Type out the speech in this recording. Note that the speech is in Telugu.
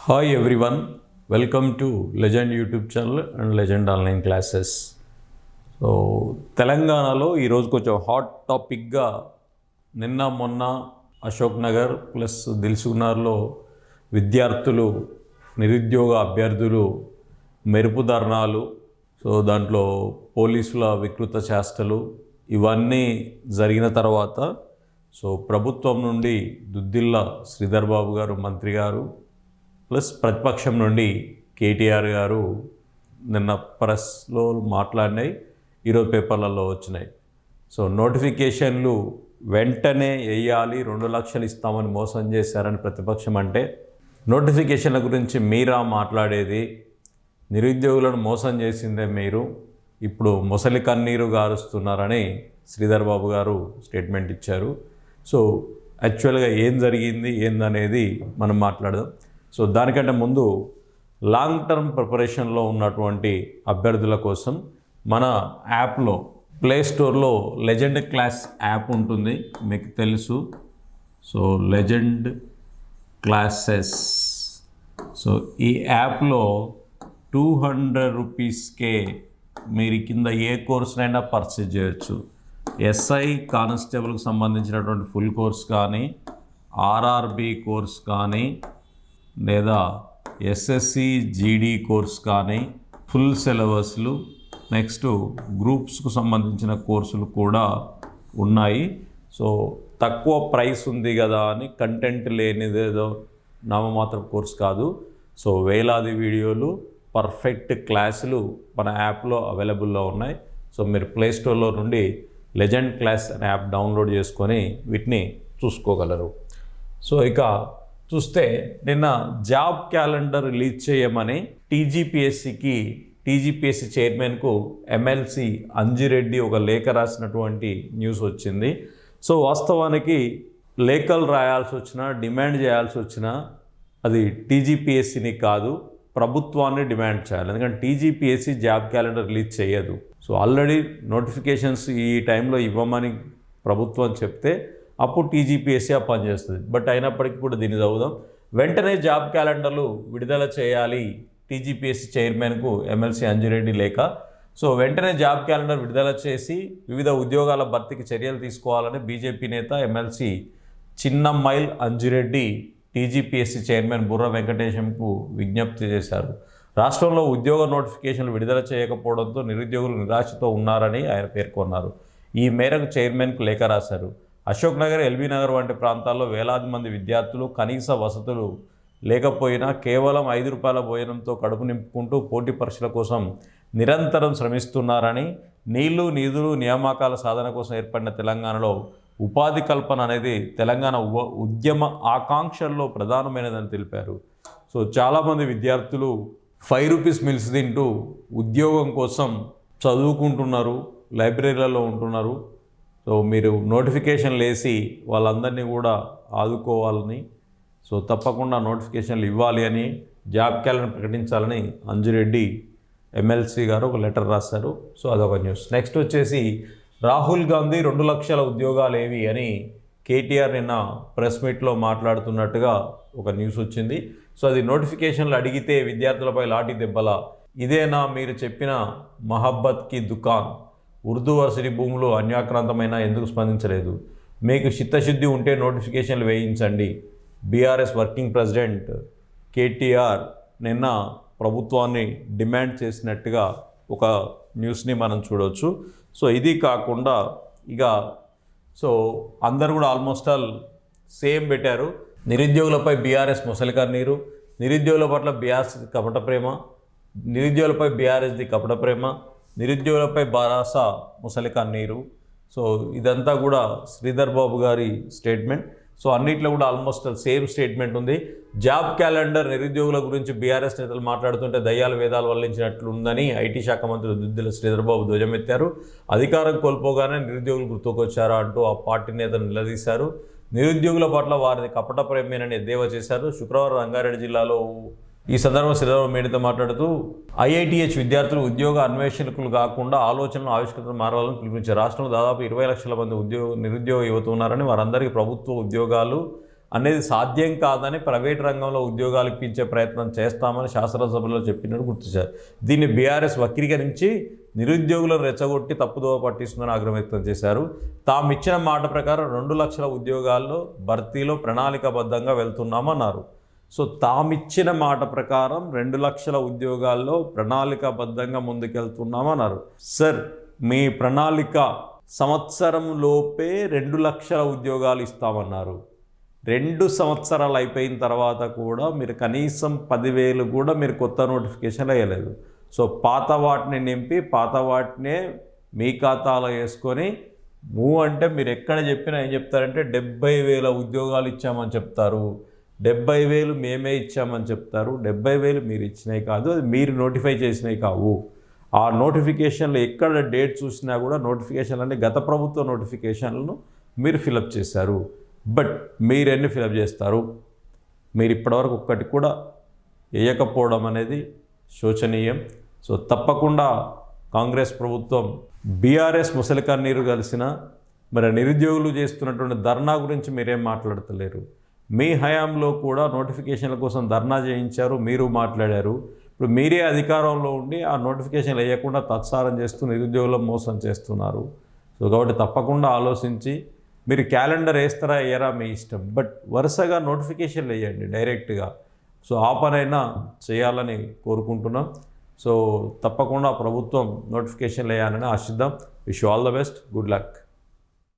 Hi everyone, welcome to legend YouTube channel and legend online classes. So తెలంగాణలో ఈరోజు కొంచెం హాట్ టాపిక్గా నిన్న మొన్న అశోక్ నగర్ ప్లస్ దిల్సుఖ్నగర్లో విద్యార్థులు నిరుద్యోగ అభ్యర్థులు మెరుపు ధర్నాలు, సో దాంట్లో పోలీసుల వికృత చేష్టలు ఇవన్నీ జరిగిన తర్వాత సో ప్రభుత్వం నుండి దుద్దిల్ల శ్రీధర్ బాబు గారు మంత్రి గారు ప్లస్ ప్రతిపక్షం నుండి కేటీఆర్ గారు నిన్న ప్రెస్లో మాట్లాడినాయి, ఈరోజు పేపర్లలో వచ్చినాయి. సో నోటిఫికేషన్లు వెంటనే వేయాలి, 2 లక్షలు ఇస్తామని మోసం చేశారని ప్రతిపక్షం అంటే, నోటిఫికేషన్ల గురించి మీరా మాట్లాడేది? నిరుద్యోగులను మోసం చేసిందే మీరు, ఇప్పుడు మొసలి కన్నీరు గారుస్తున్నారని శ్రీధర్ బాబు గారు స్టేట్మెంట్ ఇచ్చారు. సో యాక్చువల్గా ఏం జరిగింది ఏందనేది మనం మాట్లాడదాం. సో దానికంటే ముందు లాంగ్ టర్మ్ ప్రిపరేషన్లో ఉన్నటువంటి అభ్యర్థుల కోసం మన యాప్లో ప్లే స్టోర్లో లెజెండ్ క్లాస్ యాప్ ఉంటుంది, మీకు తెలుసు. సో లెజెండ్ క్లాసెస్, సో ఈ యాప్లో 200 రూపీస్కే మీరు కింద ఏ కోర్సునైనా పర్చేజ్ చేయొచ్చు. ఎస్ఐ కానిస్టేబుల్కి సంబంధించినటువంటి ఫుల్ కోర్స్ కానీ, ఆర్ఆర్బి కోర్స్ కానీ, లేదా ఎస్ఎస్సి జీడీ కోర్స్ కానీ, ఫుల్ సిలబస్లు, నెక్స్ట్ గ్రూప్స్కు సంబంధించిన కోర్సులు కూడా ఉన్నాయి. సో తక్కువ ప్రైస్ ఉంది కదా అని కంటెంట్ లేనిదేదో నామమాత్రం కోర్స్ కాదు. సో వేలాది వీడియోలు, పర్ఫెక్ట్ క్లాసులు మన యాప్లో అవైలబుల్లో ఉన్నాయి. సో మీరు ప్లే స్టోర్లో నుండి లెజెండ్ క్లాస్ అనే యాప్ డౌన్లోడ్ చేసుకొని వీటిని చూసుకోగలరు. సో ఇక చూస్తే నిన్న జాబ్ క్యాలెండర్ రిలీజ్ చేయమని టీజీపీఎస్సీ చైర్మన్కు ఎమ్మెల్సీ అంజిరెడ్డి ఒక లేఖ రాసినటువంటి న్యూస్ వచ్చింది. సో వాస్తవానికి లేఖలు రాయాల్సి వచ్చినా, డిమాండ్ చేయాల్సి వచ్చినా అది టీజీపీఎస్సీని కాదు, ప్రభుత్వాన్ని డిమాండ్ చేయాలి. ఎందుకంటే టీజీపీఎస్సీ జాబ్ క్యాలెండర్ రిలీజ్ చేయదు. సో ఆల్రెడీ నోటిఫికేషన్స్ ఈ టైంలో ఇవ్వమని ప్రభుత్వం చెప్తే అప్పుడు టీజీపీఎస్సీ పనిచేస్తుంది. బట్ అయినప్పటికీ కూడా దీన్ని చదువుదాం. వెంటనే జాబ్ క్యాలెండర్లు విడుదల చేయాలి టీజీపీఎస్సీ చైర్మన్కు ఎమ్మెల్సీ అంజిరెడ్డి లేఖ. సో వెంటనే జాబ్ క్యాలెండర్ విడుదల చేసి వివిధ ఉద్యోగాల భర్తీకి చర్యలు తీసుకోవాలని బీజేపీ నేత ఎమ్మెల్సీ చిన్నమ్మైల్ అంజిరెడ్డి టీజీపీఎస్సీ చైర్మన్ బుర్ర వెంకటేశంకు విజ్ఞప్తి చేశారు. రాష్ట్రంలో ఉద్యోగ నోటిఫికేషన్లు విడుదల చేయకపోవడంతో నిరుద్యోగులు నిరాశతో ఉన్నారని ఆయన పేర్కొన్నారు. ఈ మేరకు చైర్మన్కు లేఖ రాశారు. అశోక్ నగర్, ఎల్బీ నగర్ వంటి ప్రాంతాల్లో వేలాది మంది విద్యార్థులు కనీస వసతులు లేకపోయినా కేవలం ₹5 భోజనంతో కడుపు నింపుకుంటూ పోటీ పరీక్షల కోసం నిరంతరం శ్రమిస్తున్నారని, నీళ్లు, నిధులు, నియామకాల సాధన కోసం ఏర్పడిన తెలంగాణలో ఉపాధి కల్పన అనేది తెలంగాణ ఉద్యమ ఆకాంక్షల్లో ప్రధానమైనదని తెలిపారు. సో చాలామంది విద్యార్థులు ₹5 మీల్స్ తింటూ ఉద్యోగం కోసం చదువుకుంటున్నారు, లైబ్రరీలలో ఉంటున్నారు. సో మీరు నోటిఫికేషన్లు వేసి వాళ్ళందరినీ కూడా ఆదుకోవాలని, సో తప్పకుండా నోటిఫికేషన్లు ఇవ్వాలి అని, జాబ్ క్యాలెండర్ ప్రకటించాలని అంజిరెడ్డి ఎమ్మెల్సీ గారు ఒక లెటర్ రాశారు. సో అదొక న్యూస్. నెక్స్ట్ వచ్చేసి రాహుల్ గాంధీ 2 లక్షల ఉద్యోగాలు ఏవి అని కేటీఆర్ నిన్న ప్రెస్ మీట్లో మాట్లాడుతున్నట్టుగా ఒక న్యూస్ వచ్చింది. సో అది నోటిఫికేషన్లు అడిగితే విద్యార్థులపై లాఠీ దెబ్బల, ఇదేనా మీరు చెప్పిన మహబ్బత్కి దుకాన్? ఉర్దూ వర్సిటీ భూములు అన్యాక్రాంతమైన ఎందుకు స్పందించలేదు? మీకు చిత్తశుద్ధి ఉంటే నోటిఫికేషన్లు వేయించండి. బీఆర్ఎస్ వర్కింగ్ ప్రెసిడెంట్ కేటీఆర్ నిన్న ప్రభుత్వాన్ని డిమాండ్ చేసినట్టుగా ఒక న్యూస్ని మనం చూడవచ్చు. సో ఇది కాకుండా ఇక సో అందరు కూడా ఆల్మోస్ట్ ఆల్ సేమ్ పెట్టారు. నిరుద్యోగులపై బీఆర్ఎస్ మొసలి కన్నీరు, నిరుద్యోగుల పట్ల బీఆర్ఎస్ కపట ప్రేమ, నిరుద్యోగులపై బీఆర్ఎస్ది కపట ప్రేమ, నిరుద్యోగులపై బారాస ముసలి కన్నీరు. సో ఇదంతా కూడా శ్రీధర్ బాబు గారి స్టేట్మెంట్. సో అన్నిట్లో కూడా ఆల్మోస్ట్ సేమ్ స్టేట్మెంట్ ఉంది. జాబ్ క్యాలెండర్ నిరుద్యోగుల గురించి బీఆర్ఎస్ నేతలు మాట్లాడుతుంటే దయ్యాల వేదాలు వల్లించినట్లుందని ఐటీ శాఖ మంత్రి దుద్దిల్ల శ్రీధర్ బాబు ధ్వజమెత్తారు. అధికారం కోల్పోగానే నిరుద్యోగులు గుర్తుకొచ్చారా అంటూ ఆ పార్టీ నేతను నిలదీశారు. నిరుద్యోగుల పట్ల వారిని కపట ప్రేమేనని ఎద్దేవా చేశారు. శుక్రవారం రంగారెడ్డి జిల్లాలో ఈ సందర్భంగా శ్రీధర్ మీడియాతో మాట్లాడుతూ ఐఐటీహెచ్ విద్యార్థులు ఉద్యోగ అన్వేషకులు కాకుండా ఆలోచనలు ఆవిష్కృత మారాలని పిలుపునిచ్చారు. రాష్ట్రంలో దాదాపు 20 లక్షల మంది నిరుద్యోగ యువత ఉన్నారని, వారందరికీ ప్రభుత్వ ఉద్యోగాలు అనేది సాధ్యం కాదని ప్రైవేట్ రంగంలో ఉద్యోగాలు ఇప్పించే ప్రయత్నం చేస్తామని శాసనసభలో చెప్పినట్టు గుర్తించారు. దీన్ని బీఆర్ఎస్ వక్రీకరించి నిరుద్యోగులను రెచ్చగొట్టి తప్పుదోవ పట్టిస్తుందని ఆగ్రహం వ్యక్తం చేశారు. తాము ఇచ్చిన మాట ప్రకారం 2 లక్షల ఉద్యోగాల్లో భర్తీలో ప్రణాళికాబద్ధంగా వెళ్తున్నామన్నారు. సో తామిచ్చిన మాట ప్రకారం 2 లక్షల ఉద్యోగాల్లో ప్రణాళికాబద్ధంగా ముందుకెళ్తున్నామన్నారు. సార్, మీ ప్రణాళిక సంవత్సరం లోపే 2 లక్షల ఉద్యోగాలు ఇస్తామన్నారు. 2 సంవత్సరాలు అయిపోయిన తర్వాత కూడా మీరు కనీసం 10,000 కూడా మీరు కొత్త నోటిఫికేషన్లు వేయలేదు. సో పాత వాటిని నింపి పాత వాటినే మీ ఖాతాలో వేసుకొని అంటే మీరు ఎక్కడ చెప్పినా ఏం చెప్తారంటే 70,000 ఉద్యోగాలు ఇచ్చామని చెప్తారు, 70,000 మేమే ఇచ్చామని చెప్తారు. 70,000 మీరు ఇచ్చినవి కాదు, అది మీరు నోటిఫై చేసినవి కావు. ఆ నోటిఫికేషన్లు ఎక్కడ డేట్ చూసినా కూడా నోటిఫికేషన్లు గత ప్రభుత్వ నోటిఫికేషన్లను మీరు ఫిలప్ చేశారు. బట్ మీరెన్ని ఫిలప్ చేస్తారు? మీరు ఇప్పటివరకు ఒక్కటి కూడా వేయకపోవడం అనేది శోచనీయం. సో తప్పకుండా కాంగ్రెస్ ప్రభుత్వం బీఆర్ఎస్ ముసలి కన్నీరు కలిసిన మరి నిరుద్యోగులు చేస్తున్నటువంటి ధర్నా గురించి మీరేం మాట్లాడతలేరు. మీ హయాంలో కూడా నోటిఫికేషన్ల కోసం ధర్నా చేయించారు, మీరు మాట్లాడారు. ఇప్పుడు మీరే అధికారంలో ఉండి ఆ నోటిఫికేషన్లు వేయకుండా తత్సారం చేస్తూ నిరుద్యోగులను మోసం చేస్తున్నారు. సో కాబట్టి తప్పకుండా ఆలోచించి మీరు క్యాలెండర్ వేస్తారా వేయరా మీ ఇష్టం, బట్ వరుసగా నోటిఫికేషన్లు వేయండి డైరెక్ట్గా. సో ఆ పనైనా చేయాలని కోరుకుంటున్నాం. సో తప్పకుండా ప్రభుత్వం నోటిఫికేషన్లు వేయాలని ఆశిద్దాం. Wish you all the best, good luck.